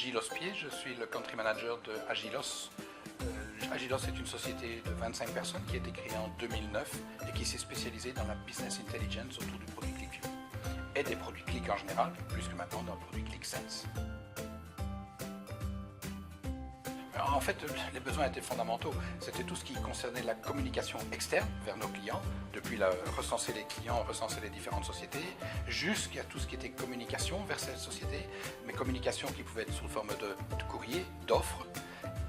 Gilles Ospier, je suis le country manager de Agilos. Agilos est une société de 25 personnes qui a été créée en 2009 et qui s'est spécialisée dans la business intelligence autour du produit ClickView et des produits Click en général, plus que maintenant dans le produit ClickSense. En fait, les besoins étaient fondamentaux. C'était tout ce qui concernait la communication externe vers nos clients, depuis recenser les clients, recenser les différentes sociétés, jusqu'à tout ce qui était communication vers cette société, mais communication qui pouvait être sous forme de courrier, d'offres,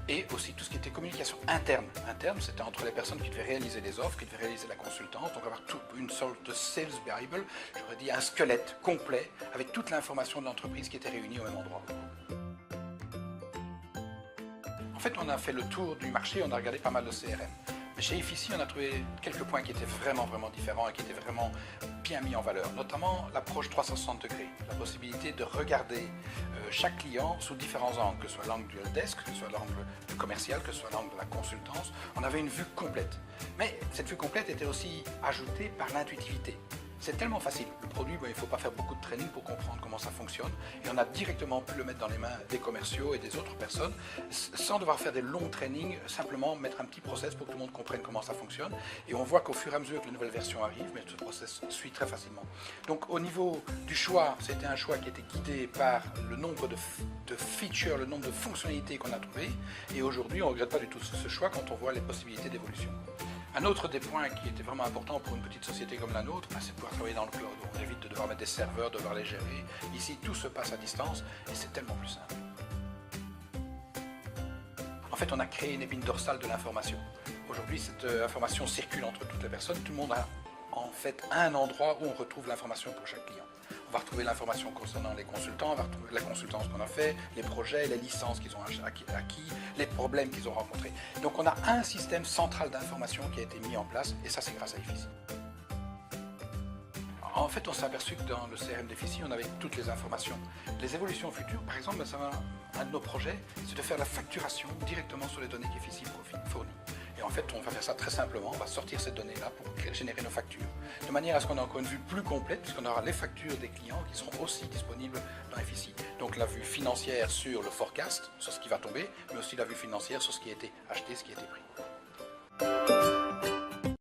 et aussi tout ce qui était communication interne. Interne, c'était entre les personnes qui devaient réaliser les offres, qui devaient réaliser la consultance, donc avoir une sorte de sales bible, j'aurais dit un squelette complet, avec toute l'information de l'entreprise qui était réunie au même endroit. En fait, on a fait le tour du marché, on a regardé pas mal de CRM. Mais chez Effici, on a trouvé quelques points qui étaient vraiment différents et qui étaient vraiment bien mis en valeur. Notamment l'approche 360 degrés, la possibilité de regarder chaque client sous différents angles, que ce soit l'angle du helpdesk, que ce soit l'angle du commercial, que ce soit l'angle de la consultance. On avait une vue complète. Mais cette vue complète était aussi ajoutée par l'intuitivité. C'est tellement facile. Le produit, il ne faut pas faire beaucoup de training pour comprendre comment ça fonctionne. Et on a directement pu le mettre dans les mains des commerciaux et des autres personnes, sans devoir faire des longs trainings, simplement mettre un petit process pour que tout le monde comprenne comment ça fonctionne. Et on voit qu'au fur et à mesure que les nouvelles versions arrivent, mais ce process suit très facilement. Donc au niveau du choix, c'était un choix qui était guidé par le nombre de features, le nombre de fonctionnalités qu'on a trouvées. Et aujourd'hui, on ne regrette pas du tout ce choix quand on voit les possibilités d'évolution. Un autre des points qui était vraiment important pour une petite société comme la nôtre, c'est de pouvoir travailler dans le cloud. On évite de devoir mettre des serveurs, de devoir les gérer. Ici, tout se passe à distance et c'est tellement plus simple. En fait, on a créé une épine dorsale de l'information. Aujourd'hui, cette information circule entre toutes les personnes. Tout le monde a en fait un endroit où on retrouve l'information pour chaque client. On va retrouver l'information concernant les consultants, on va retrouver la consultance qu'on a fait, les projets, les licences qu'ils ont acquis, les problèmes qu'ils ont rencontrés. Donc on a un système central d'information qui a été mis en place et ça c'est grâce à Effici. En fait, on s'est aperçu que dans le CRM d'Effici, on avait toutes les informations. Les évolutions futures, par exemple, un de nos projets, c'est de faire la facturation directement sur les données qu'Effici fournit. Et en fait, on va faire ça très simplement, on va sortir ces données-là pour générer nos factures. De manière à ce qu'on ait encore une vue plus complète, puisqu'on aura les factures des clients qui seront aussi disponibles dans Effici. Donc la vue financière sur le forecast, sur ce qui va tomber, mais aussi la vue financière sur ce qui a été acheté, ce qui a été pris.